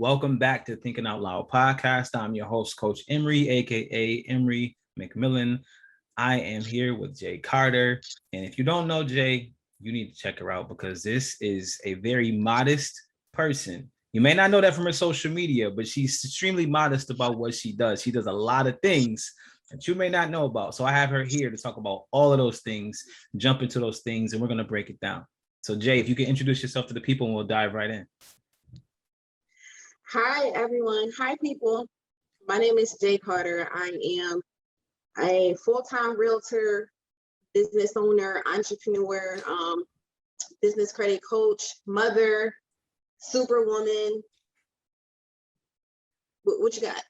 Welcome back to Thinking Out Loud podcast. I'm your host, Coach Emery, aka Emery McMillan. I am here with Jay Carter. And if you don't know Jay, you need to check her out because this is a very modest person. You may not know that from her social media, but she's extremely modest about what she does. She does a lot of things that you may not know about. So I have her here to talk about all of those things, jump into those things, and we're going to break it down. So Jay, if you can introduce yourself to the people and we'll dive right in. Hi, everyone. Hi, people. My name is Jay Carter. I am a full-time realtor, business owner, entrepreneur, business credit coach, mother, superwoman. What you got?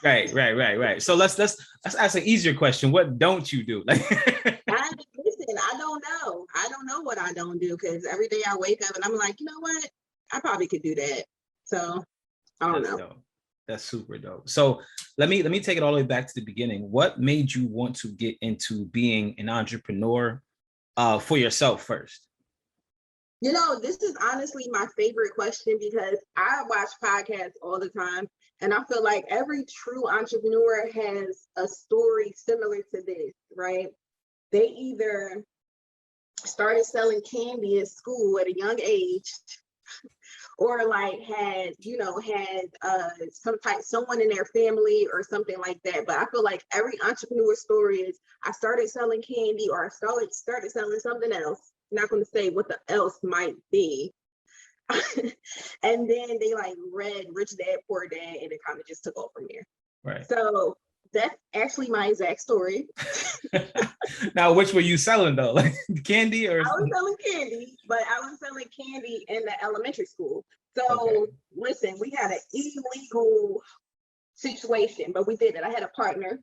Right. So let's ask an easier question. What don't you do? I don't know. I don't know what I don't do because every day I wake up and I'm like, you know what? I probably could do that. So I don't know. Dope. That's super dope. So let me take it all the way back to the beginning. What made you want to get into being an entrepreneur for yourself first? You know, this is honestly my favorite question because I watch podcasts all the time. And I feel like every true entrepreneur has a story similar to this, right? They either started selling candy at school at a young age, or like had someone in their family or something like that. But I feel like every entrepreneur story is I started selling candy or I started selling something else. I'm not going to say what the else might be. And then they like read Rich Dad Poor Dad and it kind of just took off from there. Right. So that's actually my exact story. Now, which were you selling though? Like candy or? I was selling candy, but I was selling candy in the elementary school. So Listen, we had an illegal situation, but we did it. I had a partner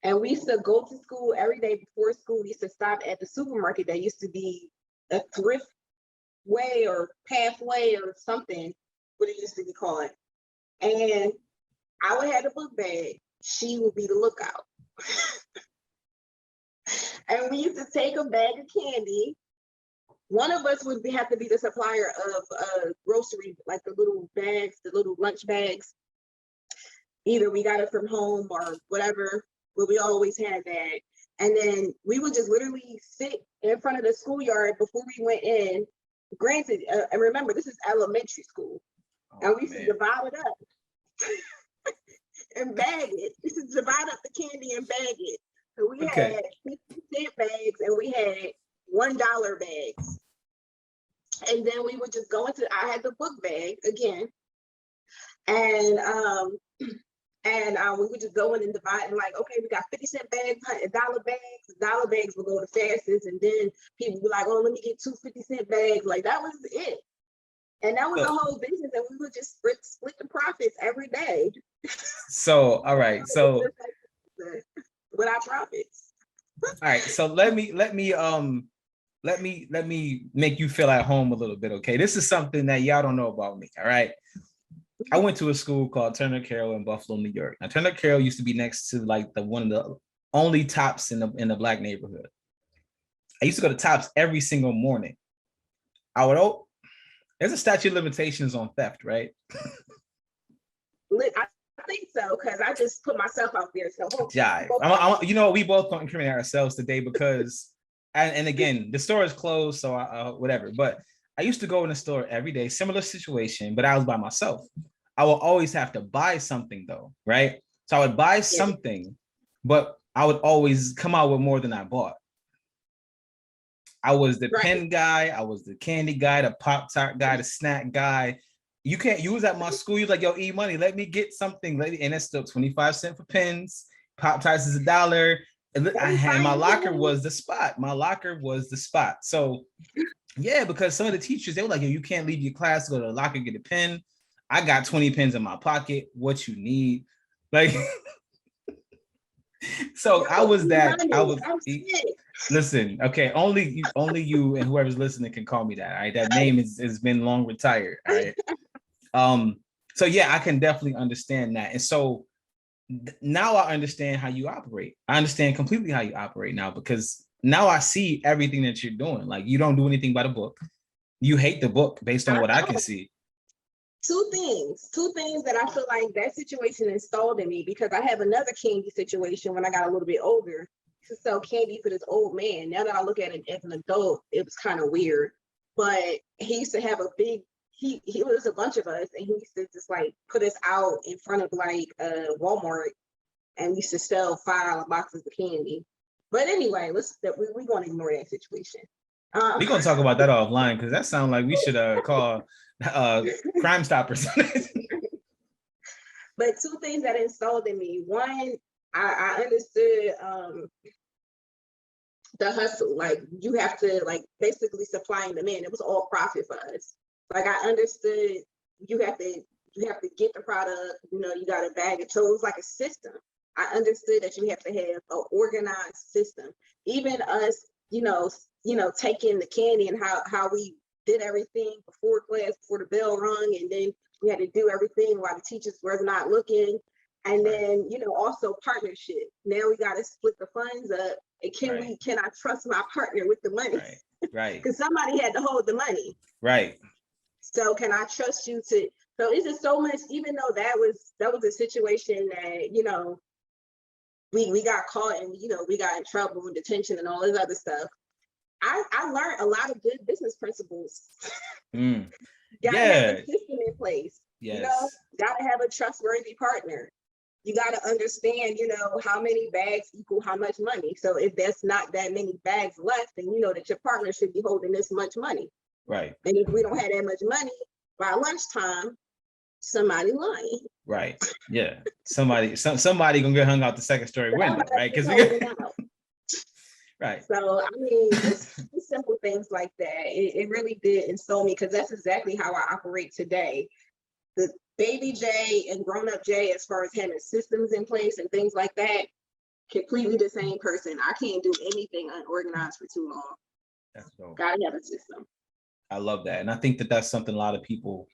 and we used to go to school every day before school. We used to stop at the supermarket that used to be a thrift way or pathway or something, what it used to be called. And I would have the book bag. She would be the lookout. And we used to take a bag of candy. One of us would have to be the supplier of grocery, like the little bags, the little lunch bags. Either we got it from home or whatever, but we always had that. And then we would just literally sit in front of the schoolyard before we went in. Granted, and remember, this is elementary school. And we used to divide it up and bag it. We used to divide up the candy and bag it. So we had 50-cent bags and we had $1 bags. And then we would just go I had the book bag again. And we would just go in and divide and like, okay, we got 50-cent bags, $1 bags. $1 bags will go the fastest. And then people would be like, oh, let me get 2 50-cent bags. Like that was it. And that was the whole business. And we would just split the profits every day. So, all right. So with our profits. All right. So let me make you feel at home a little bit. Okay. This is something that y'all don't know about me. All right. I went to a school called Turner Carroll in Buffalo, New York. Now, Turner Carroll used to be next to like one of the only Tops in the Black neighborhood. I used to go to Tops every single morning. There's a statute of limitations on theft, right? I think so, because I just put myself out there. So jive. We both don't incriminate ourselves today because, and again, the store is closed, so whatever. But I used to go in the store every day, similar situation, but I was by myself. I will always have to buy something though, right? So I would buy something, but I would always come out with more than I bought. I was the pen guy, I was the candy guy, the Pop-Tart guy, the snack guy. You was at my school, you was like, yo, E-Money, let me get something. And it's still 25 cents for pens. Pop-Tarts is $1. And my locker was the spot. So yeah, because some of the teachers, they were like, yo, you can't leave your class to go to the locker, get a pen. I got 20 pens in my pocket. What you need? Like, so I was that. Listen, okay, only you and whoever's listening can call me that. All right, that name has been long retired. All right. So yeah, I can definitely understand that. And so now I understand how you operate. I understand completely how you operate now because now I see everything that you're doing. Like you don't do anything by the book. You hate the book based on what I can see. Two things that I feel like that situation installed in me, because I have another candy situation when I got a little bit older to sell candy for this old man. Now that I look at it as an adult, it was kind of weird. But he used to have a big, he was a bunch of us, and he used to just like put us out in front of like Walmart, and we used to sell $5 boxes of candy. But anyway, we're going to ignore that situation. We're gonna talk about that offline, because that sounds like we should call Crime Stoppers. But two things that installed in me. One, I understood the hustle. Like, you have to like basically supply and demand. It was all profit for us. Like, I understood you have to get the product, you know, you got to bag it. So it was like a system. I understood that you have to have an organized system. Even us, you know, taking the candy and how we did everything before class, before the bell rung, and then we had to do everything while the teachers were not looking. And then, you know, also partnership. Now we got to split the funds up. And can I trust my partner with the money? Right. Because somebody had to hold the money. Right. So can I trust you to? So it's just so much. Even though that was a situation that, you know, we got caught and, you know, we got in trouble and detention and all this other stuff. I learned a lot of good business principles. Gotta have a system in place. Yes. You know, gotta have a trustworthy partner. You gotta understand, you know, how many bags equal how much money. So if there's not that many bags left, then you know that your partner should be holding this much money. Right. And if we don't have that much money by lunchtime, somebody lying. Right. Yeah. Somebody gonna get hung out the second story window, right? Because we got right. So I mean, just simple things like that. It really did install me, because that's exactly how I operate today. The baby Jay and grown-up Jay, as far as having systems in place and things like that, completely the same person. I can't do anything unorganized for too long. That's dope. Gotta have a system. I love that. And I think that that's something a lot of people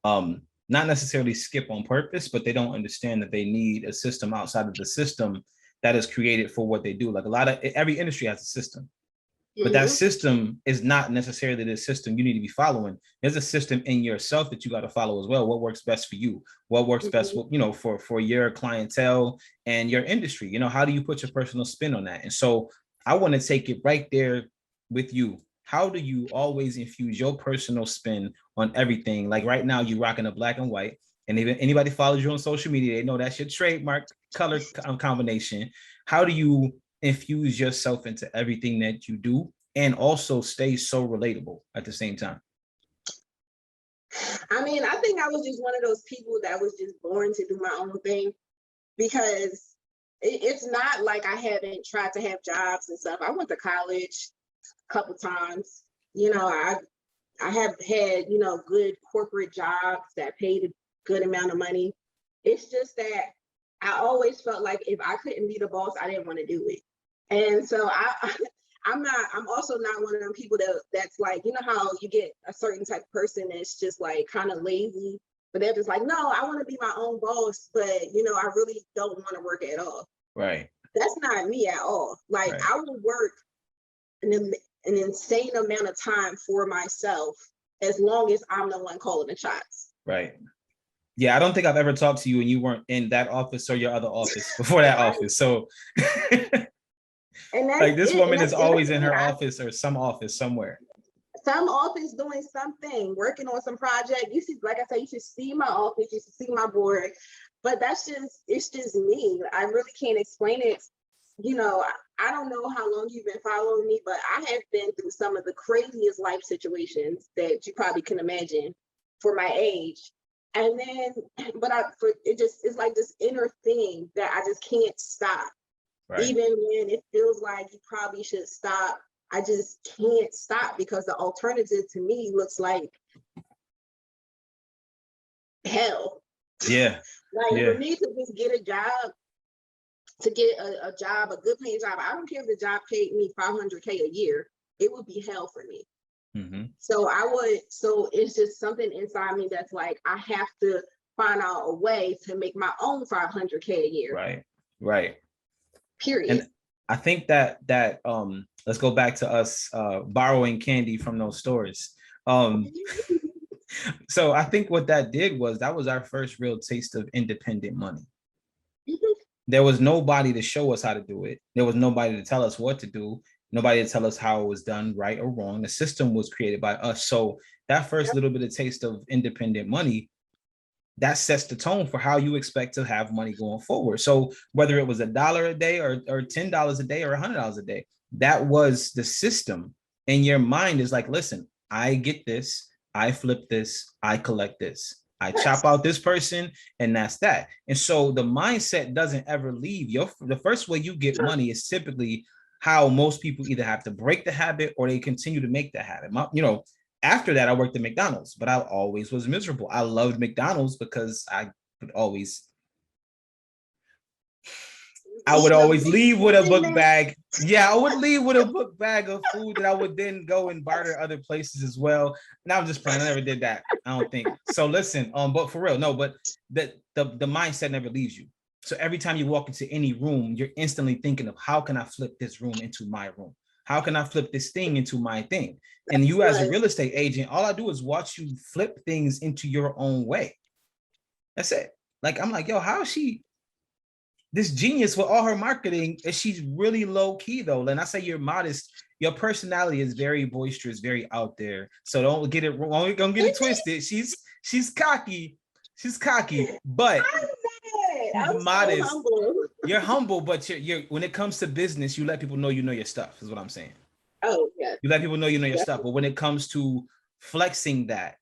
not necessarily skip on purpose, but they don't understand that they need a system outside of the system that is created for what they do. Like every industry has a system, but that system is not necessarily the system you need to be following. There's a system in yourself that you got to follow as well. What works best for you? What works best, you know, for your clientele and your industry? You know, how do you put your personal spin on that? And so I want to take it right there with you. How do you always infuse your personal spin on everything? Like right now, you're rocking a black and white, and if anybody follows you on social media, they know that's your trademark color combination. How do you infuse yourself into everything that you do and also stay so relatable at the same time? I mean, I think I was just one of those people that was just born to do my own thing, because it's not like I haven't tried to have jobs and stuff. I went to college a couple times. You know, I have had, you know, good corporate jobs that paid a good amount of money. It's just that I always felt like if I couldn't be the boss, I didn't want to do it. And so I'm also not one of them people that's like, you know how you get a certain type of person that's just like kind of lazy, but they're just like, no, I want to be my own boss, but you know, I really don't want to work at all. Right. That's not me at all. Like, right. I will work an insane amount of time for myself as long as I'm the one calling the shots. Right. Yeah, I don't think I've ever talked to you and you weren't in that office or your other office before that office. So and like this woman is always in her office or some office somewhere. Some office doing something, working on some project. You see, like I said, you should see my office, you should see my board. But it's just me. I really can't explain it. You know, I don't know how long you've been following me, but I have been through some of the craziest life situations that you probably can imagine for my age. And then, it's like this inner thing that I just can't stop. Right. Even when it feels like you probably should stop, I just can't stop, because the alternative to me looks like hell. Yeah. For me to just get a job, a good paying job, I don't care if the job paid me $500K a year, it would be hell for me. Mm-hmm. So it's just something inside me that's like, I have to find out a way to make my own $500K a year. Right. Period. And I think that let's go back to us borrowing candy from those stores. So I think what that did was that was our first real taste of independent money. Mhm. There was nobody to show us how to do it. There was nobody to tell us what to do. Nobody to tell us how it was done, right or wrong. The system was created by us. So that first Yep. little bit of taste of independent money, that sets the tone for how you expect to have money going forward. So whether it was $1 a day or $10 a day or $100 a day, that was the system. And your mind is like, listen, I get this, I flip this, I collect this, I chop Yes. out this person, and that's that. And so the mindset doesn't ever leave. The first way you get money is typically how most people either have to break the habit or they continue to make the habit. After that, I worked at McDonald's, but I always was miserable. I loved McDonald's because I would Eating a always big leave with a Big book Mac. bag. Yeah, I would leave with a book bag of food that I would then go and barter other places as well. And I was just playing. I never did that. I don't think so. Listen, but for real, no. But the mindset never leaves you. So every time you walk into any room, you're instantly thinking of how can I flip this room into my room? How can I flip this thing into my thing? And you, as a Was real estate agent, all I do is watch you flip things into your own way. That's it. Like I'm like, yo, how is she this genius with all her marketing? And she's really low key though. And I say you're modest. Your personality is very boisterous, very out there. So don't get it wrong. Don't get it twisted. She's cocky. She's cocky, but I'm mad. she's I'm so modest. humble. You're humble, but you're when it comes to business, you let people know you know your stuff. Is what I'm saying. Oh yeah. You let people know you know your Yeah. stuff. But when it comes to flexing that,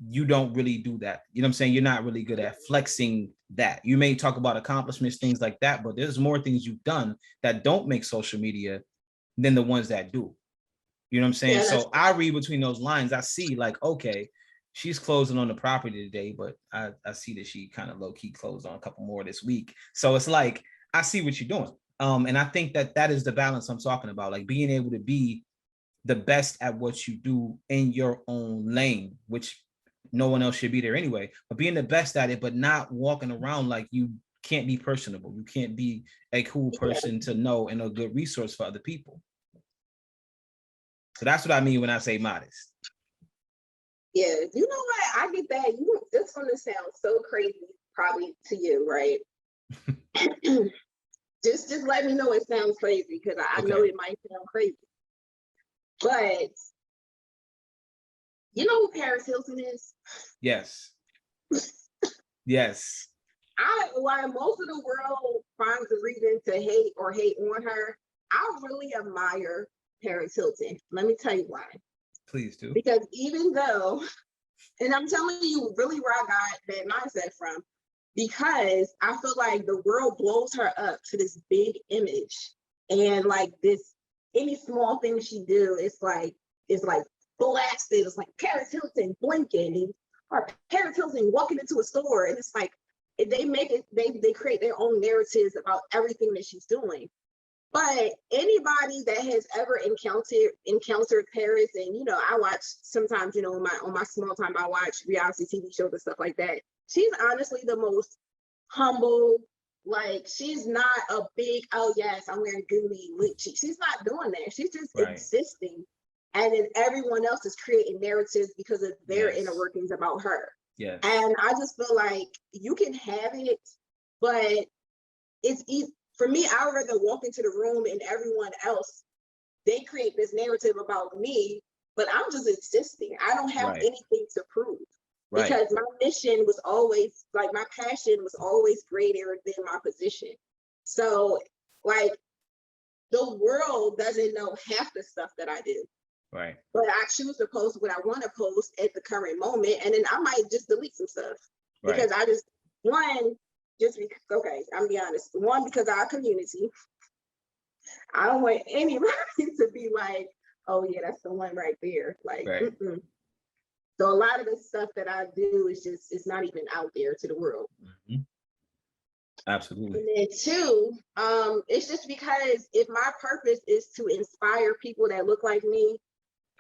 you don't really do that. You know what I'm saying? You're not really good at flexing that. You may talk about accomplishments, things like that, but there's more things you've done that don't make social media than the ones that do. You know what I'm saying? Yeah, that's So I read between those lines. I see like, okay, she's closing on the property today, but I see that she kind of low key closed on a couple more this week. So it's like, I see what you're doing. And I think that is the balance I'm talking about, like being able to be the best at what you do in your own lane, which no one else should be there anyway, but being the best at it, but not walking around like you can't be personable. You can't be a cool yeah. person to know and a good resource for other people. So that's what I mean when I say modest. Yeah. You know what? I get that. You This gonna sound so crazy, probably to you, right? just let me know it sounds crazy because I know Okay. it might sound crazy. But you know who Paris Hilton is? Yes. Yes. While most of the world finds a reason to hate or hate on her, I really admire Paris Hilton. Let me tell you why. Please do. Because even though, and I'm telling you really where I got that mindset from, because I feel like the world blows her up to this big image. And like this, any small thing she do, it's like blasted. It's like Paris Hilton blinking, or Paris Hilton walking into a store. And it's like they make it, they create their own narratives about everything that she's doing. But anybody that has ever encountered Paris, and I watch sometimes, on my small time, I watch reality TV shows and stuff like that. She's honestly the most humble. Like she's not a big, oh yes, I'm wearing Gucci. She's not doing that. She's just Right. existing, and then everyone else is creating narratives because of their inner Yes. workings about her. Yes. And I just feel like you can have it, but it's easy for me. I would rather walk into the room and everyone else, they create this narrative about me, but I'm just existing. I don't have Right. anything to prove Right. because my mission was always like my passion was always greater than my position. So like the world doesn't know half the stuff that I do. Right. But I choose to post what I want to post at the current moment, and then I might just delete some stuff because Right. I just one just because okay, I'm be honest. One, because our community, I don't want anybody to be like, oh yeah, that's the one right there. Like, Right. So a lot of the stuff that I do is just it's not even out there to the world. Mm-hmm. Absolutely. And then two, it's just because if my purpose is to inspire people that look like me,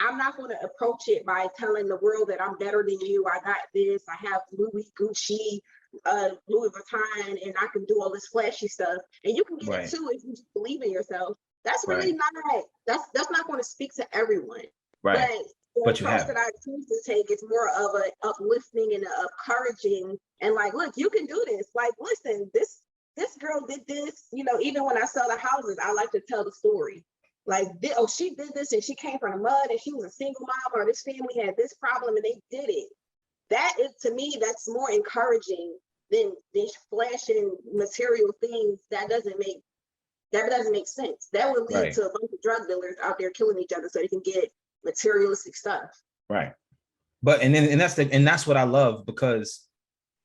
I'm not going to approach it by telling the world that I'm better than you. I got this. I have Louis Gucci, Louis Vuitton, and I can do all this flashy stuff. And you can get Right. it too if you just believe in yourself. That's Right. really not. That's not going to speak to everyone. Right. But The but you approach have that it. I choose to take is more of a uplifting and a encouraging, and like, look, you can do this. Like, listen, this girl did this. You know, even when I sell the houses, I like to tell the story. Like, oh, she did this, and she came from the mud, and she was a single mom, or this family had this problem, and they did it. That is, to me, that's more encouraging than flashing material things. That doesn't make sense. That would lead Right. to a bunch of drug dealers out there killing each other so they can get materialistic stuff. Right. But and that's what I love, because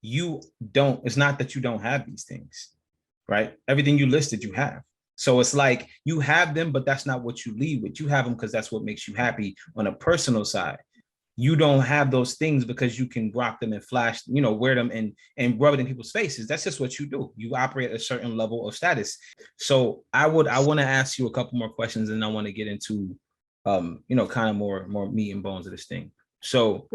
you don't, it's not that you don't have these things, right? Everything you listed, you have. So it's like you have them, but that's not what you lead with. You have them because that's what makes you happy on a personal side. You don't have those things because you can rock them and flash, wear them and rub it in people's faces. That's just what you do. You operate at a certain level of status. So I want to ask you a couple more questions, and I want to get into kind of more meat and bones of this thing. So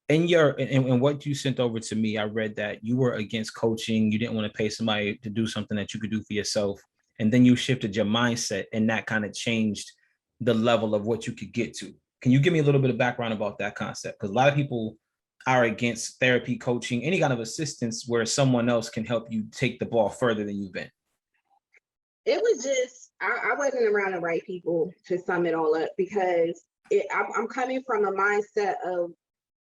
in what you sent over to me, I read that you were against coaching. You didn't want to pay somebody to do something that you could do for yourself. And then you shifted your mindset, and that kind of changed the level of what you could get to. Can you give me a little bit of background about that concept? Because a lot of people are against therapy, coaching, any kind of assistance where someone else can help you take the ball further than you've been. It was just, I wasn't around the right people, to sum it all up, because I'm coming from a mindset of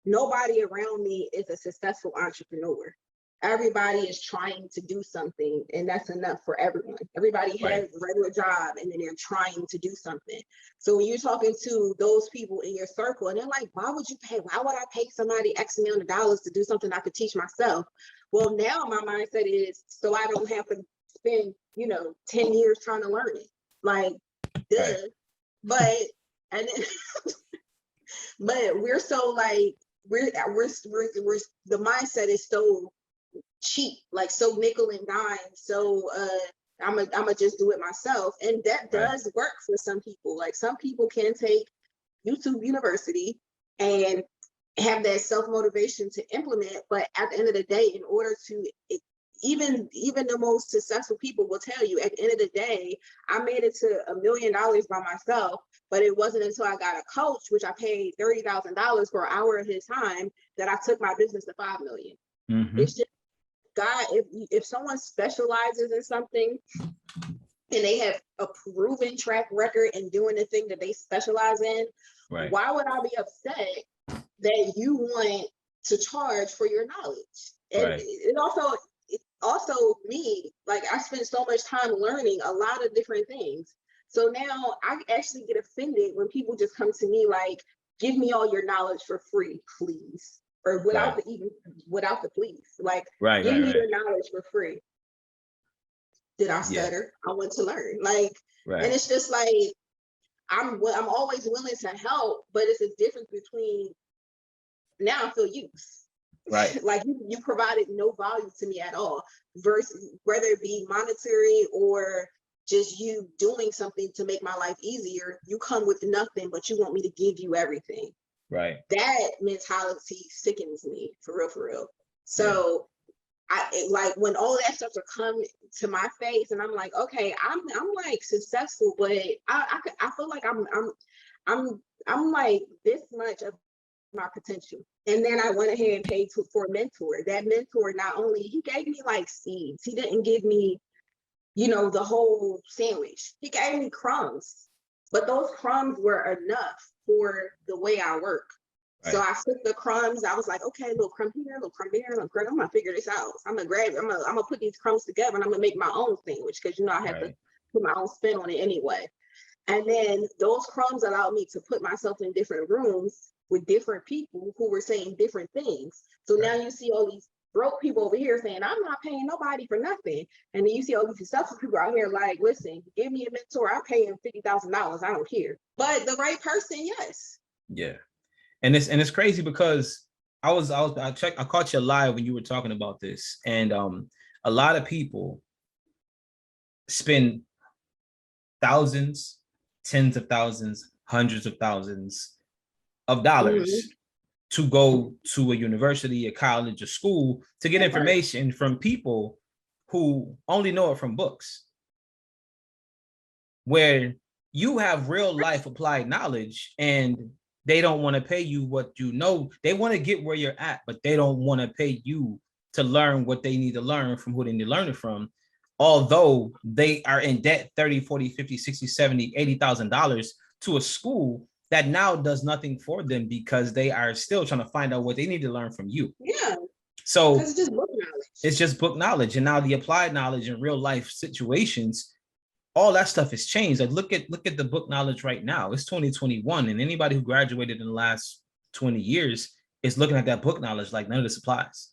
nobody around me is a successful entrepreneur. Everybody is trying to do something, and that's enough for everyone. Everybody has a regular job, and then they're trying to do something. So when you're talking to those people in your circle, and they're like, why would I pay somebody X amount of dollars to do something I could teach myself? Well, now my mindset is, so I don't have to spend, 10 years trying to learn it. Like, duh. Right. But, and then, but we're so like, we're the mindset is so cheap, like so nickel and dime. So I'm a just do it myself, and that does work for some people. Like, some people can take YouTube University and have that self-motivation to implement, but at the end of the day, in order to even the most successful people will tell you, at the end of the day, I made it to $1 million by myself, but it wasn't until I got a coach, which I paid $30,000 for an hour of his time, that I took my business to 5 million. Mm-hmm. It's just, God, if someone specializes in something and they have a proven track record in doing the thing that they specialize in, why would I be upset that you want to charge for your knowledge? And it also me, like, I spend so much time learning a lot of different things. So now I actually get offended when people just come to me like, give me all your knowledge for free, please. Or without the please. Like, give me your knowledge for free. Did I stutter? I want to learn. Like, and it's just like, I'm always willing to help, but it's a difference between, now I feel used. Right. Like, you provided no value to me at all, versus whether it be monetary or just you doing something to make my life easier. You come with nothing, but you want me to give you everything. Right. That mentality sickens me, for real. So I like, when all that stuff to come to my face, and I'm like, okay, I'm like successful, but I feel like I'm like this much of my potential. And then I went ahead and paid for a mentor. That mentor, not only, he gave me like seeds, he didn't give me, the whole sandwich. He gave me crumbs, but those crumbs were enough for the way I work. So I took the crumbs. I was like, okay, little crumb here, little crumb there, little crumb. I'm gonna figure this out. I'm gonna put these crumbs together, and I'm gonna make my own sandwich, because I have to put my own spin on it anyway. And then those crumbs allowed me to put myself in different rooms with different people who were saying different things. So now you see all these broke people over here saying, I'm not paying nobody for nothing. And then you see all these successful people out here like, listen, give me a mentor. I'll pay him $50,000. I don't care. But the right person, yes. Yeah. And it's crazy, because I caught you live when you were talking about this. And a lot of people spend thousands, tens of thousands, hundreds of thousands of dollars to go to a university, a college, a school to get information from people who only know it from books. Where you have real life applied knowledge, and they don't want to pay you what you know. They want to get where you're at, but they don't want to pay you to learn what they need to learn from who they need to learn it from. Although they are in debt 30, 40, 50, 60, 70, $80,000 to a school that now does nothing for them because they are still trying to find out what they need to learn from you. Yeah. So it's just book knowledge. It's just book knowledge. And now the applied knowledge in real life situations, all that stuff has changed. Like look at the book knowledge right now. It's 2021, and anybody who graduated in the last 20 years is looking at that book knowledge like none of this applies.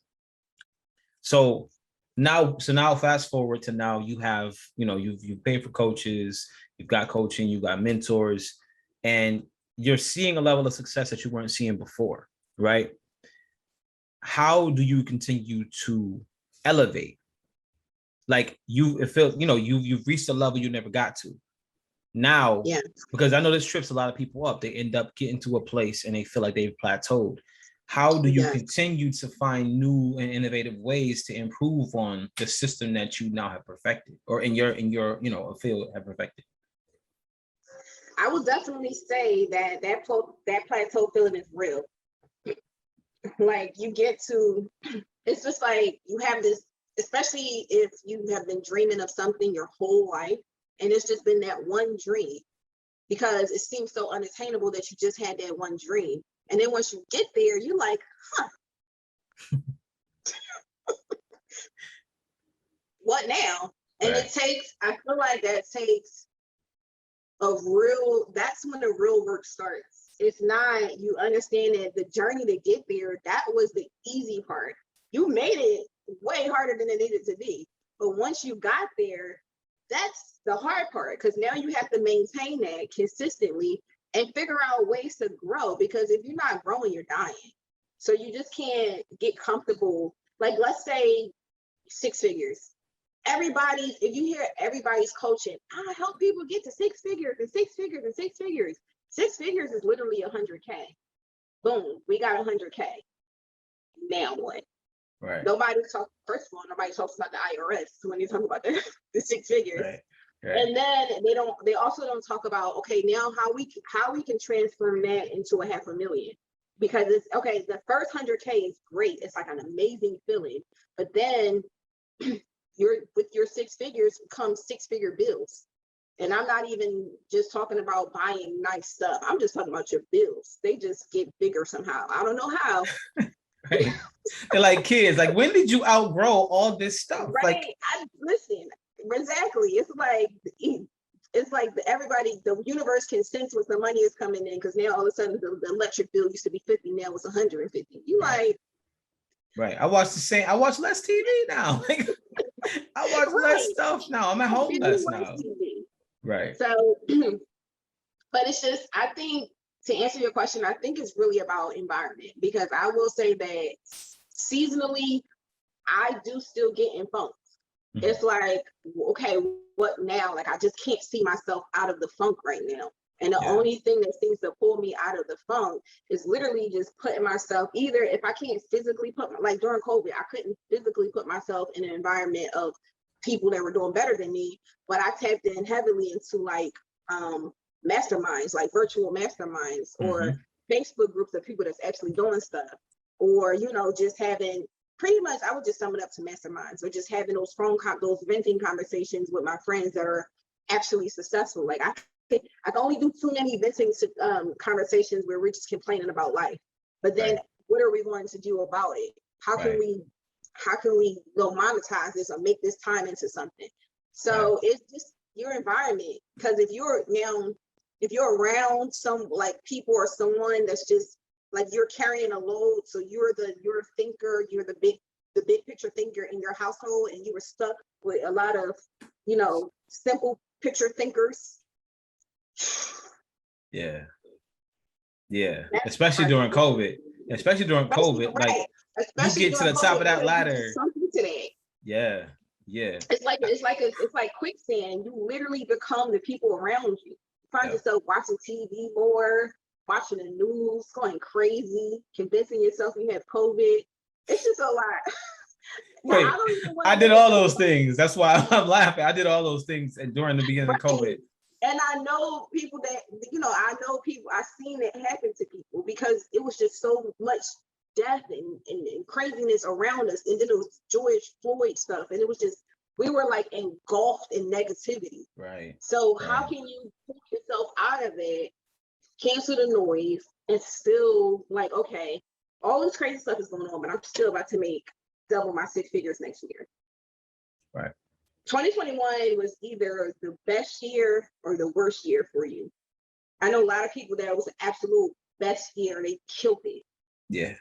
So now fast forward to now, you have, you've paid for coaches, you've got coaching, you've got mentors, and you're seeing a level of success that you weren't seeing before, right? How do you continue to elevate? Like you've reached a level you never got to. Now, yeah, because I know this trips a lot of people up. They end up getting to a place and they feel like they've plateaued. How do you continue to find new and innovative ways to improve on the system that you now have perfected, or in your field have perfected? I would definitely say that plateau feeling is real. Like you get to, it's just like you have this, especially if you have been dreaming of something your whole life, and it's just been that one dream, because it seems so unattainable that you just had that one dream. And then once you get there, you're like, huh, what now? And right. I feel like that takes that's when the real work starts. It's not, you understand that the journey to get there, that was the easy part. You made it way harder than it needed to be. But once you got there, that's the hard part, because now you have to maintain that consistently and figure out ways to grow, because if you're not growing, you're dying. So you just can't get comfortable. Like, let's say 6 figures. Everybody, if you hear everybody's coaching, I help people get to 6 figures and 6 figures and 6 figures. 6 figures is literally 100K. Boom, we got 100K. Now what? Right. First of all, nobody talks about the IRS when they talk about the 6 figures. Right. Right. And then they also don't talk about, okay, now how we can transform that into a $500,000. Because it's okay, the first 100K is great. It's like an amazing feeling. But then with your 6 figures comes 6-figure bills. And I'm not even just talking about buying nice stuff. I'm just talking about your bills. They just get bigger somehow. I don't know how. Right. They're like kids. Like, when did you outgrow all this stuff? Right. Like, Listen, exactly. It's like everybody, the universe can sense when the money is coming in, because now all of a sudden the electric bill used to be 50, now it's 150. You like, right. I watch less TV now. Like, I watch less stuff now. I'm at home less now. TV. Right. So, but it's just, I think, to answer your question, I think it's really about environment, because I will say that seasonally, I do still get in funks. Mm-hmm. It's like, okay, what now? Like, I just can't see myself out of the funk right now. And the only thing that seems to pull me out of the funk is literally just putting myself, either if I can't physically like during COVID, I couldn't physically put myself in an environment of people that were doing better than me, but I tapped in heavily into like masterminds, like virtual masterminds, or Facebook groups of people that's actually doing stuff, or, just having, pretty much, I would just sum it up to masterminds, or just having those those venting conversations with my friends that are actually successful. Like I can only do too many venting conversations where we're just complaining about life. But then what are we going to do about it? How can we go monetize this or make this time into something? So it's just your environment. Because if you're around some like people or someone that's just like, you're carrying a load, so you're a thinker, you're the big picture thinker in your household, and you were stuck with a lot of, simple picture thinkers. Yeah. Especially during COVID. Like, you get to the top of that ladder. Something today. Yeah. It's like quicksand. You literally become the people around you. You find yourself watching TV more, watching the news, going crazy, convincing yourself you have COVID. It's just a lot. Wait, I did all those things. That's why I'm laughing. I did all those things during the beginning of COVID. And I know people that, I know people, I've seen it happen to people because it was just so much death and craziness around us. And then it was George Floyd stuff. And it was just, we were like engulfed in negativity. Right. So Right. how can you pull yourself out of it, cancel the noise, and still like, okay, all this crazy stuff is going on, but I'm still about to make double my 6 figures next year. Right. 2021 was either the best year or the worst year for you. I know a lot of people that was the absolute best year, they killed it. Yeah.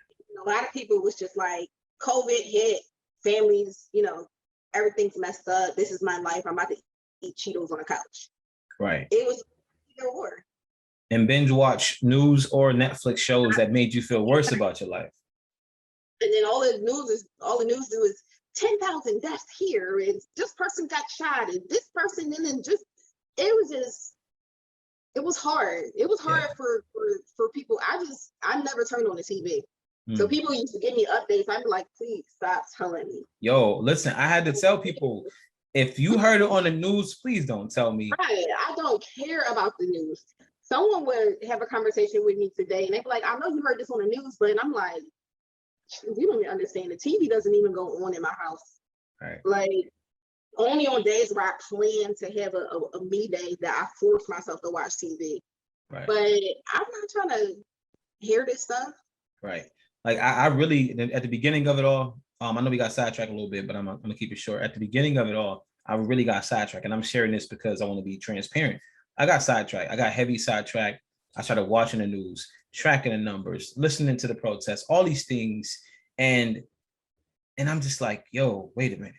A lot of people was just like, COVID hit, families, everything's messed up. This is my life. I'm about to eat Cheetos on the couch. Right. It was either or. And binge watch news or Netflix shows that made you feel worse about your life. And then all the news do is 10,000 deaths here, and this person got shot, and this person, and then it was hard. It was hard for people. I never turned on the TV. So people used to give me updates. I'd be like, please stop telling me. Yo, listen, I had to tell people, if you heard it on the news, please don't tell me. Right. I don't care about the news. Someone would have a conversation with me today, and they'd be like, I know you heard this on the news, but I'm like, you don't even understand. The TV doesn't even go on in my house. Right. Like, only on days where I plan to have a me day that I force myself to watch TV. Right. But I'm not trying to hear this stuff. Right. Like I really, at the beginning of it all, I know we got sidetracked a little bit, but I'm gonna keep it short. At the beginning of it all, I really got sidetracked, and I'm sharing this because I want to be transparent. I got sidetracked. I got heavy sidetracked. I started watching the news, tracking the numbers, listening to the protests, all these things, and I'm just like, yo, wait a minute.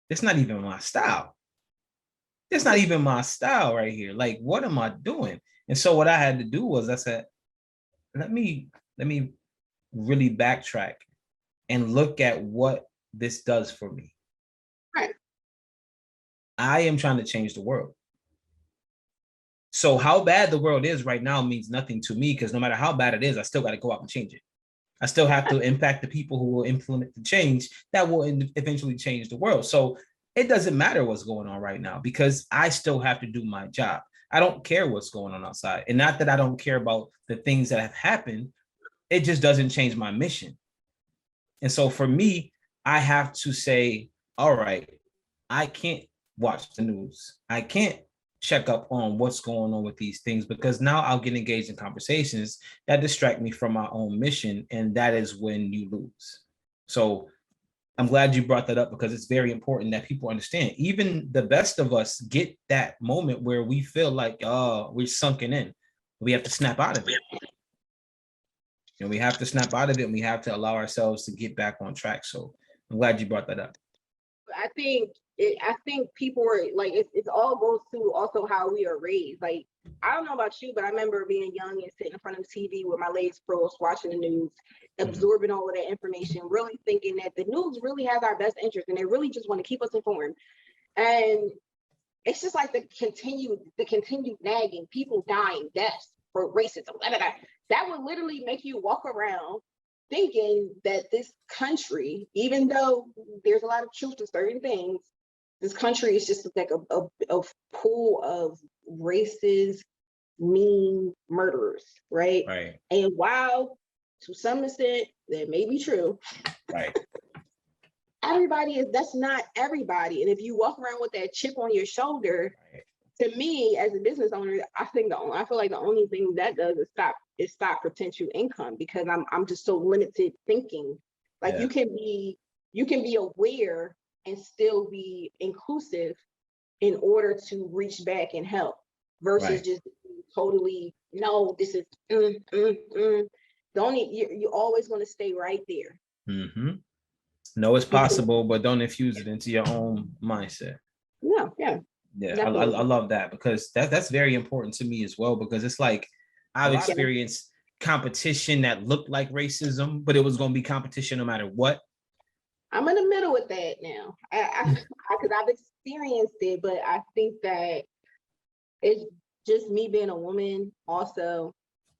It's not even my style. It's not even my style right here. Like, what am I doing? And so what I had to do was I said, let me really backtrack and look at what this does for me. Right. I am trying to change the world. So how bad the world is right now means nothing to me, because no matter how bad it is, I still got to go out and change it. I still have to impact the people who will implement the change that will eventually change the world. So it doesn't matter what's going on right now, because I still have to do my job. I don't care what's going on outside. And not that I don't care about the things that have happened. It just doesn't change my mission. And so for me, I have to say, all right, I can't watch the news. I can't check up on what's going on with these things, because now I'll get engaged in conversations that distract me from my own mission. And that is when you lose. So I'm glad you brought that up, because it's very important that people understand. Even the best of us get that moment where we feel like, oh, we're sunken in. We have to snap out of it. And we have to snap out of it, and we have to allow ourselves to get back on track. So I'm glad you brought that up. I think people are like, it all goes to also how we are raised. Like, I don't know about you, but I remember being young and sitting in front of the TV with my legs crossed, watching the news, absorbing all of that information, really thinking that the news really has our best interest, and they really just want to keep us informed. And it's just like the continued nagging, people dying, deaths for racism, blah, blah, blah. That would literally make you walk around thinking that this country, even though there's a lot of truth to certain things, this country is just like a pool of racist, mean murderers, right? Right. And while to some extent that may be true, right, that's not everybody. And if you walk around with that chip on your shoulder, right, to me as a business owner, I feel like the only thing that does is stop potential income, because I'm just so limited thinking. Like, you can be aware and still be inclusive in order to reach back and help, versus just totally, no, this is you always want to stay right there. Mm-hmm. No, it's possible, but don't infuse it into your own mindset. Yeah, I love that, because that's very important to me as well, because it's like I've experienced competition that looked like racism, but it was going to be competition no matter what. I'm in the middle with that now, because I've experienced it, but I think that it's just me being a woman, also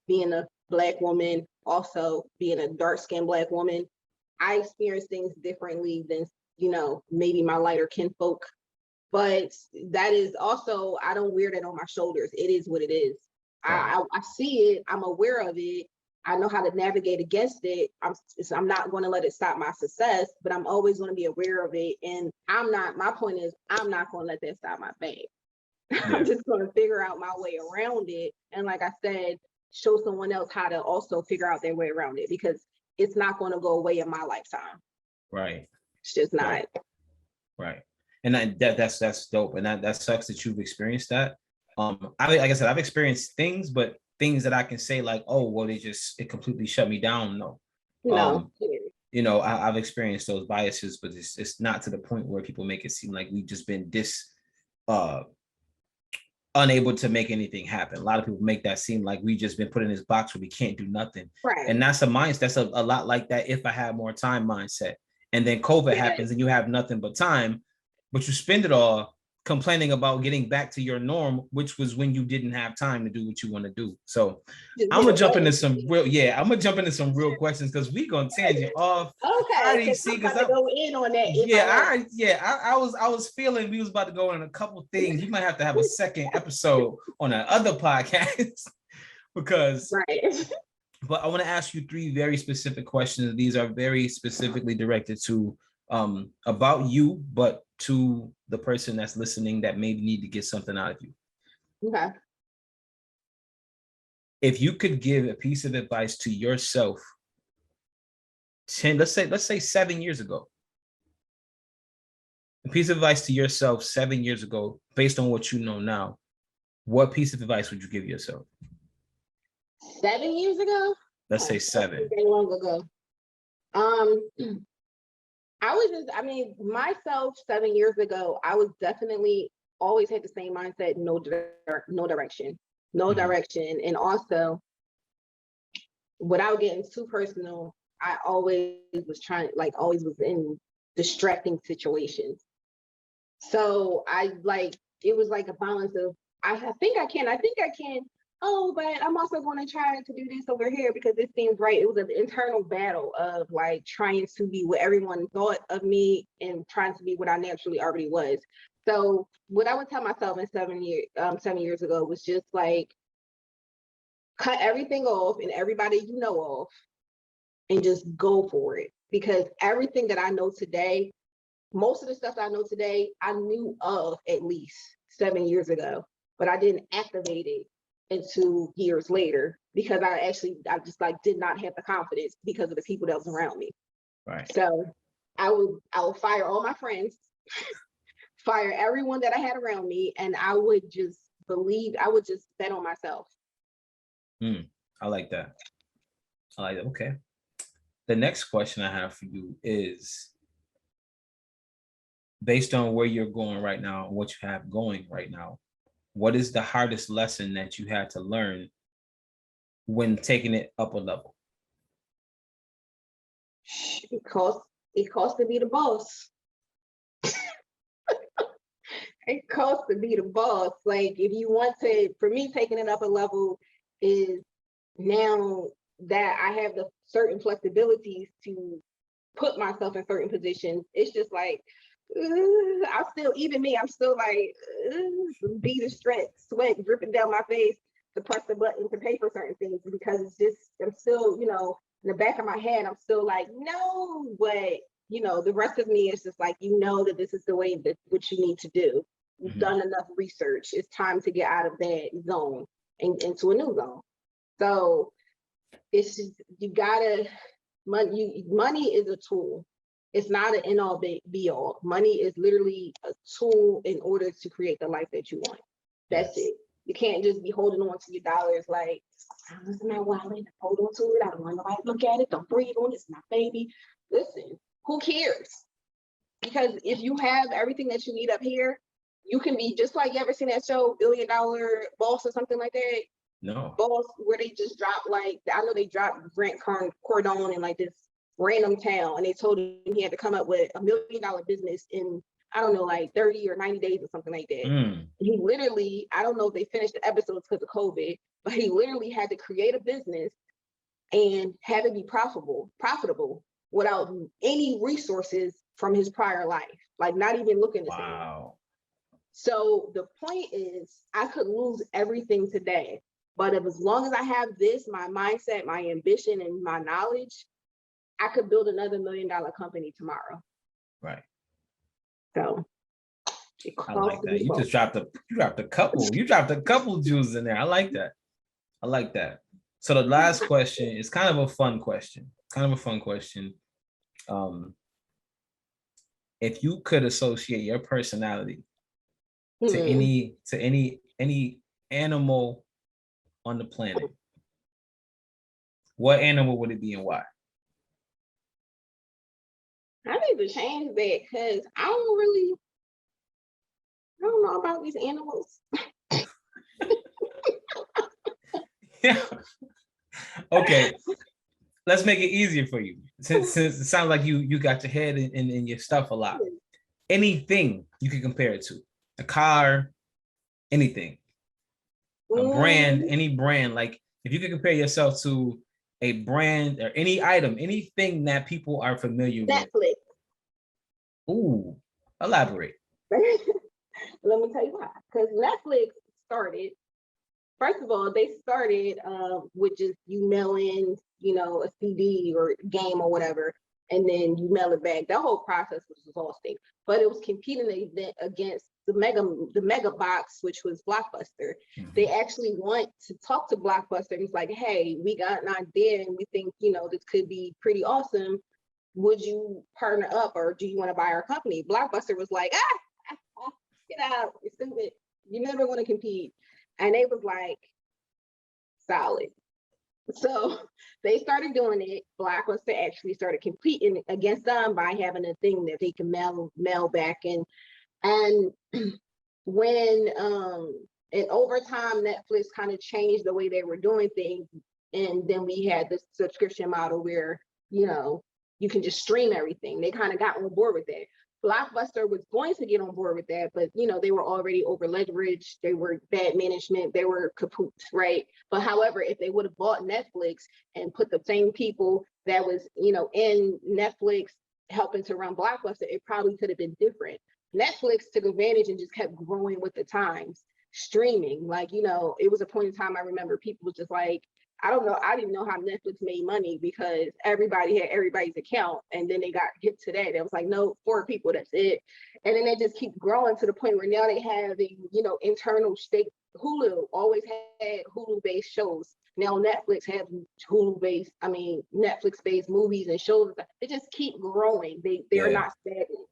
being a Black woman, also being a dark-skinned Black woman. I experience things differently than, maybe my lighter kinfolk. But that is also, I don't wear that on my shoulders. It is what it is. Right. I see it. I'm aware of it. I know how to navigate against it. I'm not going to let it stop my success, but I'm always going to be aware of it. And my point is, I'm not going to let that stop my bag. Yeah. I'm just going to figure out my way around it. And like I said, show someone else how to also figure out their way around it, because it's not going to go away in my lifetime. Right. It's just not. Right. And that's dope. And that sucks that you've experienced that. Like I said, I've experienced things, but things that I can say like, oh, well, it completely shut me down. No. No. I've experienced those biases, but it's not to the point where people make it seem like we've just been unable to make anything happen. A lot of people make that seem like we just been put in this box where we can't do nothing. Right. And that's a mindset. That's a lot like that if I had more time mindset. And then COVID happens and you have nothing but time, but you spend it all complaining about getting back to your norm, which was when you didn't have time to do what you want to do. So I'm gonna jump into some real questions because we gonna tangent off. Okay, because I'm go in on that. I was feeling we was about to go in a couple things. We might have to have a second episode on an other podcast because. Right. But I want to ask you 3 very specific questions. These are very specifically directed to about you, but to the person that's listening that maybe need to get something out of you. Okay. If you could give a piece of advice to yourself let's say 7 years ago, a piece of advice to yourself 7 years ago, based on what you know now, what piece of advice would you give yourself? 7 years ago? Let's say 7. Very long ago. Myself 7 years ago, I was definitely always had the same mindset, no direction. And also, without getting too personal, I always was in distracting situations. So it was like a balance of, I think I can. Oh, but I'm also going to try to do this over here because it seems right. It was an internal battle of like trying to be what everyone thought of me and trying to be what I naturally already was. So what I would tell myself in 7 years ago was just like, cut everything off and everybody you know of and just go for it. Because everything that I know today, most of the stuff that I know today, I knew of at least 7 years ago, but I didn't activate it until years later because I just did not have the confidence because of the people that was around me. Right. So I would fire all my friends, fire everyone that I had around me, and I would just bet on myself. I like that. Okay. The next question I have for you is, based on where you're going right now and what you have going right now, what is the hardest lesson that you had to learn when taking it up a level? It costs to be the boss. It costs to be the boss. Like, if you want to, for me, taking it up a level is now that I have the certain flexibilities to put myself in certain positions. It's just like, I'm still like, beat of sweat dripping down my face to press the button to pay for certain things because I'm still, in the back of my head, I'm still like, no, but the rest of me is just like, that this is the way that what you need to do. You've done enough research. It's time to get out of that zone and into a new zone. So it's just, money is a tool. It's not an end-all be-all. Money is literally a tool in order to create the life that you want. That's it. You can't just be holding on to your dollars like, I'm in my wallet, hold on to it. I don't want nobody to look at it. Don't breathe on it. It's my baby. Listen, who cares? Because if you have everything that you need up here, you can be just like, you ever seen that show, $1 Billion Boss or something like that? No. Boss, where they just dropped, I know they dropped Grant Cardone in like this random town, and they told him he had to come up with $1 million business in, I don't know, like 30 or 90 days or something like that. He literally, I don't know if they finished the episodes because of COVID, but he literally had to create a business and have it be profitable without any resources from his prior life, like not even looking the same. Wow. So the point is, I could lose everything today, but if as long as I have this, my mindset, my ambition, and my knowledge, I could build another $1 million company tomorrow. Right. So I like that. You just dropped a couple jewels in there. I like that. So the last question is kind of a fun question. If you could associate your personality to any animal on the planet, what animal would it be and why? I need to change that because I don't know about these animals. Yeah. Okay. Let's make it easier for you. Since it sounds like you got your head in your stuff a lot. Anything you can compare it to. A car, anything. A brand, any brand. Like if you could compare yourself to a brand or any item, anything that people are familiar with. Netflix. Ooh, elaborate. Let me tell you why. Because Netflix started, first of all, they started with just you mail in, a CD or game or whatever, and then you mail it back. That whole process was exhausting. But it was competing against the mega box, which was Blockbuster. Mm-hmm. They actually want to talk to Blockbuster and it's like, hey, we got an idea and we think, this could be pretty awesome. Would you partner up or do you want to buy our company? Blockbuster was like, get out, you're stupid. You're never going to compete. And they was like, solid. So they started doing it. Blockbuster actually started competing against them by having a thing that they can mail back. And when and over time, Netflix kind of changed the way they were doing things. And then we had this subscription model where, you can just stream everything. They kind of got on board with that. Blockbuster was going to get on board with that, but they were already over leveraged. They were bad management. They were kaput, right? But however, if they would have bought Netflix and put the same people that was, in Netflix helping to run Blockbuster, it probably could have been different. Netflix took advantage and just kept growing with the times, streaming. Like, it was a point in time I remember people was just like, I don't know. I didn't know how Netflix made money because everybody had everybody's account. And then they got hit to that. It was like, no, 4 people, that's it. And then they just keep growing to the point where now they have the, internal stake. Hulu always had Hulu-based shows. Now Netflix has Netflix-based movies and shows. They just keep growing. They're not stagnant.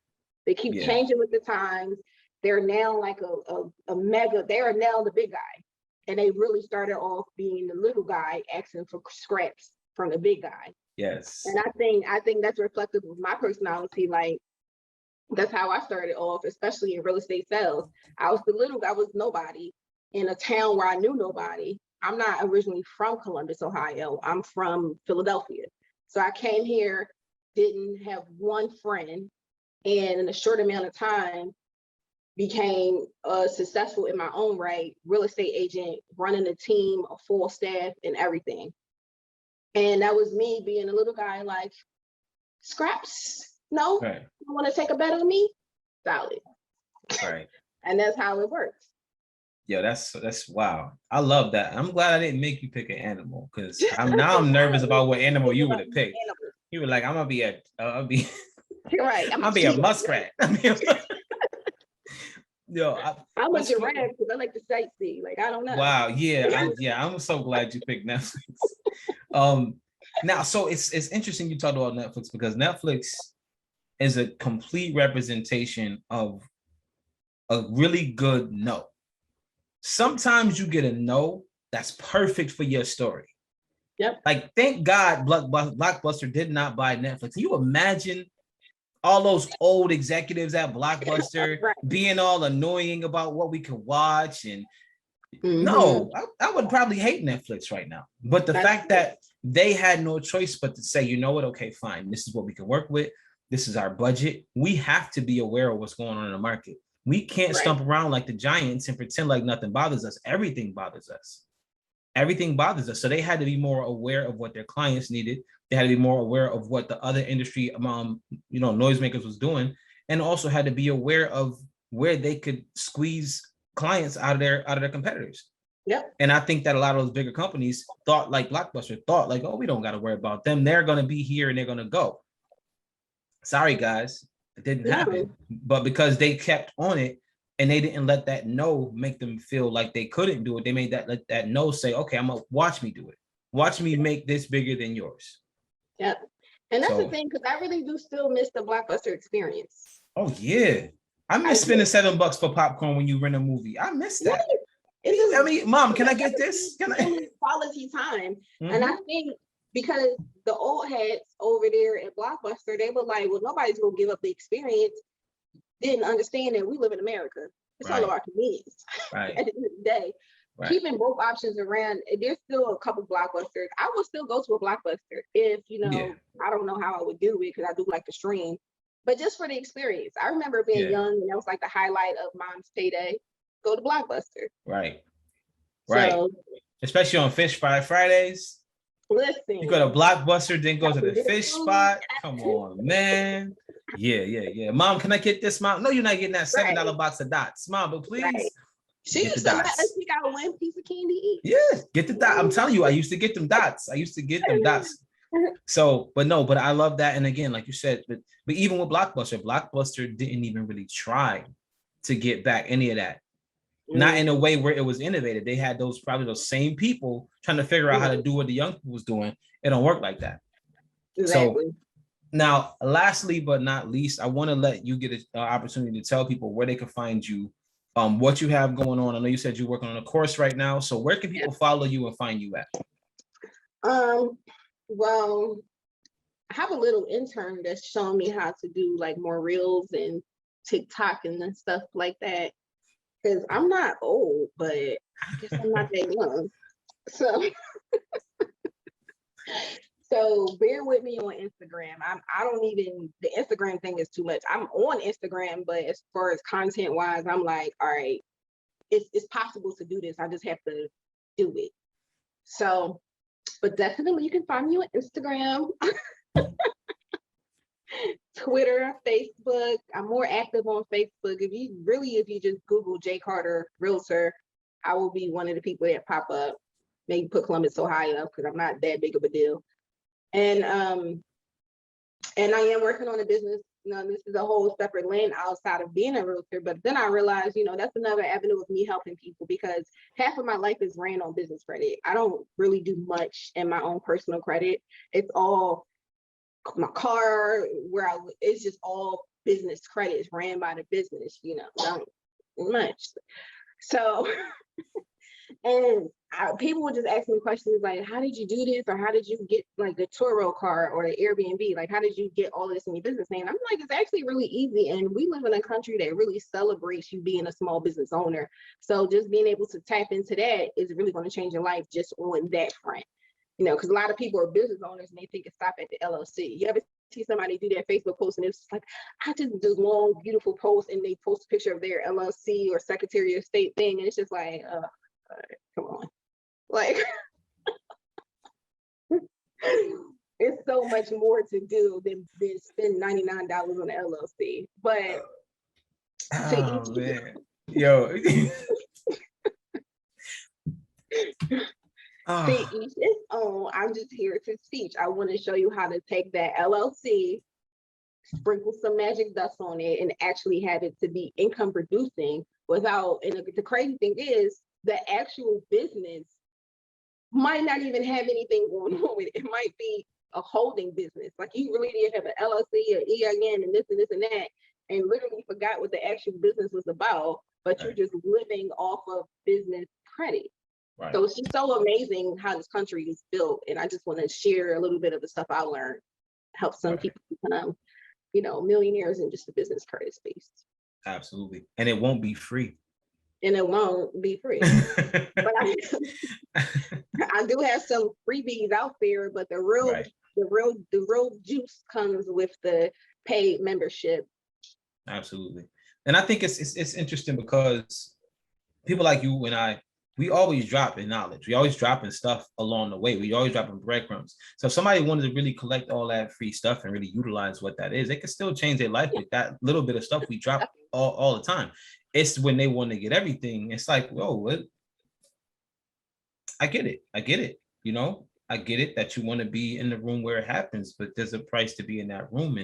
They keep changing with the times. They're now like a mega, they are now the big guy. And they really started off being the little guy asking for scraps from the big guy. Yes. And I think that's reflective of my personality. Like, that's how I started off, especially in real estate sales. I was nobody in a town where I knew nobody. I'm not originally from Columbus, Ohio. I'm from Philadelphia. So I came here, didn't have one friend, and in a short amount of time, became successful in my own right, real estate agent, running a team, a full staff, and everything. And that was me being a little guy like, scraps? No, right. You want to take a bet on me? Solid. Right. And that's how it works. Yeah, that's wow. I love that. I'm glad I didn't make you pick an animal because I'm nervous about what animal you would have picked. You were like, I'm gonna be I'll be right. I'll be a muskrat. Yo, I'm a giraffe because I like to sightsee. Like, I don't know. Wow, I'm so glad you picked Netflix. Now, so it's interesting you talked about Netflix because Netflix is a complete representation of a really good no. Sometimes you get a no that's perfect for your story. Yep. Like, thank God Blockbuster did not buy Netflix. Can you imagine all those old executives at Blockbuster right. being all annoying about what we could watch? And no, I would probably hate Netflix right now. But the fact that they had no choice but to say, you know what, okay, fine. This is what we can work with. This is our budget. We have to be aware of what's going on in the market. We can't stump around like the giants and pretend like nothing bothers us. Everything bothers us. Everything bothers us. So they had to be more aware of what their clients needed. They had to be more aware of what the other industry, noisemakers was doing, and also had to be aware of where they could squeeze clients out of their competitors. Yep. And I think that a lot of those bigger companies thought like Blockbuster thought like, oh, we don't got to worry about them. They're going to be here and they're going to go. Sorry, guys, it didn't happen. But because they kept on it and they didn't let that no make them feel like they couldn't do it, they made let that no say, okay, I'm gonna watch me do it. Watch me make this bigger than yours. Yep. And that's the thing, because I really do still miss the Blockbuster experience. Oh yeah. I miss spending $7 for popcorn when you rent a movie. I miss that. I mean, Mom, can I get this? Can I? Quality time. And I think because the old heads over there at Blockbuster, they were like, well, nobody's gonna give up the experience. Didn't understand that we live in America. It's all about convenience. Right. At the end of the day. Right. Keeping both options around, there's still a couple Blockbusters. I would still go to a Blockbuster if, I don't know how I would do it because I do like to stream, but just for the experience. I remember being young and that was like the highlight of mom's payday. Go to Blockbuster. Right. Right. So, especially on Fish Fry Fridays. Listen. You go to Blockbuster, then go to the fish spot. Come on, man. Yeah. Mom, can I get this, Mom? No, you're not getting that $7 box of dots. Mom, but please. Right. She used to let us pick out one piece of candy each. Yeah, get the dot. I'm telling you, I used to get them dots. So, but I love that. And again, like you said, but even with Blockbuster didn't even really try to get back any of that. Not in a way where it was innovative. They had probably those same people trying to figure out how to do what the young people was doing. It don't work like that. Exactly. So now, lastly but not least, I want to let you get an opportunity to tell people where they can find you. What you have going on. I know you said you're working on a course right now. So where can people follow you and find you at? Well, I have a little intern that's showing me how to do like more reels and TikTok and stuff like that. Because I'm not old, but I guess I'm not that young. So bear with me on Instagram. The Instagram thing is too much. I'm on Instagram, but as far as content wise, I'm like, all right, it's possible to do this. I just have to do it. So, but definitely you can find me on Instagram, Twitter, Facebook. I'm more active on Facebook. If you just Google J Carter Realtor, I will be one of the people that pop up. Maybe put Columbus, Ohio, because I'm not that big of a deal. And I am working on a business. This is a whole separate lane outside of being a realtor. But then I realized, that's another avenue of me helping people because half of my life is ran on business credit. I don't really do much in my own personal credit. It's all my car, it's just all business credit. It's ran by the business, not much. So, and people would just ask me questions like, how did you do this? Or how did you get like the Turo car or the Airbnb? Like, how did you get all of this in your business name? I'm like, it's actually really easy. And we live in a country that really celebrates you being a small business owner. So just being able to tap into that is really going to change your life just on that front. Because a lot of people are business owners and they think it stop at the LLC. You ever see somebody do their Facebook post and it's like, I just do long, beautiful post and they post a picture of their LLC or Secretary of State thing. And it's just like, come on. Like, it's so much more to do than spend $99 on the LLC. But man. Yo. See, each his own. I'm just here to teach. I want to show you how to take that LLC, sprinkle some magic dust on it, and actually have it to be income producing without. And the crazy thing is, the actual business might not even have anything going on with it. It might be a holding business. Like you really did have an LLC, an EIN, and this and this and that, and literally forgot what the actual business was about. But you're just living off of business credit. Right. So it's just so amazing how this country is built. And I just want to share a little bit of the stuff I learned, help some people become, millionaires in just the business credit space. Absolutely. And it won't be free. And it won't be free. But I do have some freebies out there, but the real juice comes with the paid membership. Absolutely. And I think it's interesting because people like you and I, we always drop in knowledge. We always dropping stuff along the way. We always dropping breadcrumbs. So if somebody wanted to really collect all that free stuff and really utilize what that is, they can still change their life with that little bit of stuff we drop all the time. It's when they want to get everything. It's like, whoa, what? I get it. I get it. You know, I get it that you want to be in the room where it happens, but there's a price to be in that room.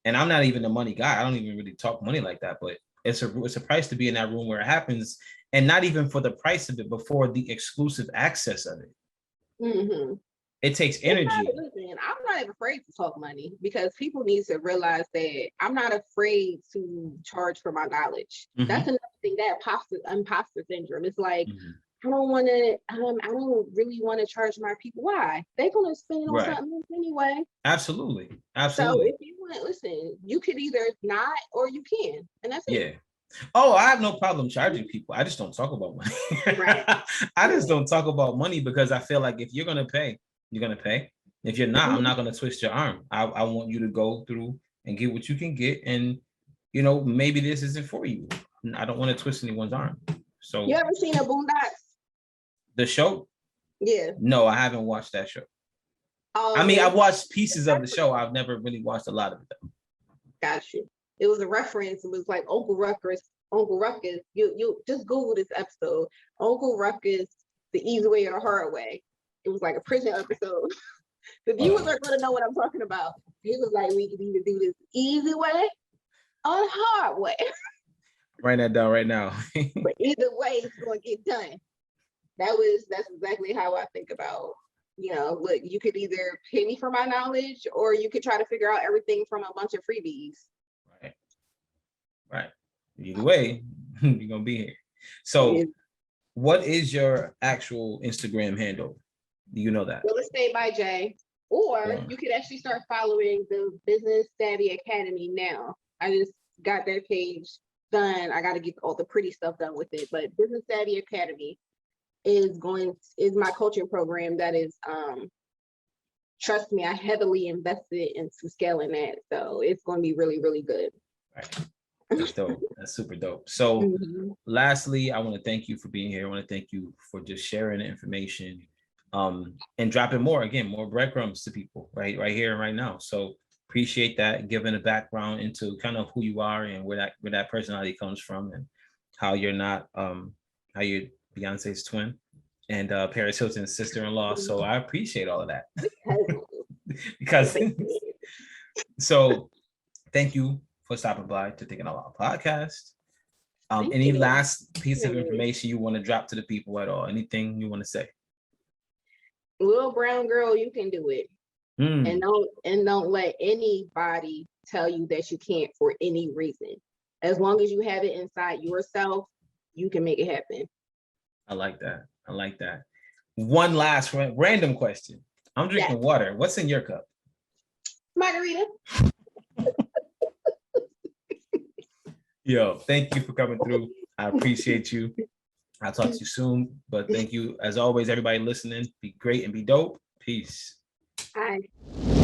And I'm not even a money guy. I don't even really talk money like that, but it's a price to be in that room where it happens, and not even for the price of it, but for the exclusive access of it. Mm-hmm. It takes energy. Listen, I'm not even afraid to talk money, because people need to realize that I'm not afraid to charge for my knowledge. Mm-hmm. That's another thing, that imposter syndrome. It's like, mm-hmm. I don't really want to charge my people. Why? They're going to spend it on something else anyway. Absolutely. So if you want to listen, you could either not, or you can. And that's it. Yeah. Oh, I have no problem charging people. I just don't talk about money. Right. I just don't talk about money, because I feel like if you're going to pay, you're going to pay. If you're not, I'm not going to twist your arm. I want you to go through and get what you can get. And, you know, maybe this isn't for you. I don't want to twist anyone's arm. So you ever seen a Boondocks? The show? Yeah. No, I haven't watched that show. I mean, I've watched pieces of the show. I've never really watched a lot of it. Got you. It was a reference. It was like Uncle Ruckus. You just Google this episode. Uncle Ruckus, the easy way or the hard way. It was like a prison episode. The viewers are going to know what I'm talking about. He was like, we can either do this easy way or the hard way. Write that down right now. But either way, it's going to get done. That's exactly how I think about, you know, look, you could either pay me for my knowledge, or you could try to figure out everything from a bunch of freebies. Right. Either way, you're going to be here. So what is your actual Instagram handle? Do you know that? Real Estate by Jay. Or you could actually start following the Business Savvy Academy now. I just got that page done. I got to get all the pretty stuff done with it. But Business Savvy Academy is my coaching program that is, trust me, I heavily invested into scaling that. So it's going to be really, really good. Right. That's dope. That's super dope. So lastly, I want to thank you for being here. I want to thank you for just sharing the information, and dropping more breadcrumbs to people right here and right now. So appreciate that, giving a background into kind of who you are and where that personality comes from, and how you're not, how you're Beyonce's twin and Paris Hilton's sister-in-law. So I appreciate all of that. because so thank you for stopping by to Thinking Out Loud podcast. Any last piece of information you want to drop to the people at all? Anything you want to say? Little brown girl, you can do it. And don't let anybody tell you that you can't for any reason. As long as you have it inside yourself, you can make it happen. I like that. One last random question. I'm drinking water. What's in your cup? Margarita. Yo, thank you for coming through. I appreciate you. I'll talk to you soon. But thank you, as always, everybody listening. Be great and be dope. Peace. Bye.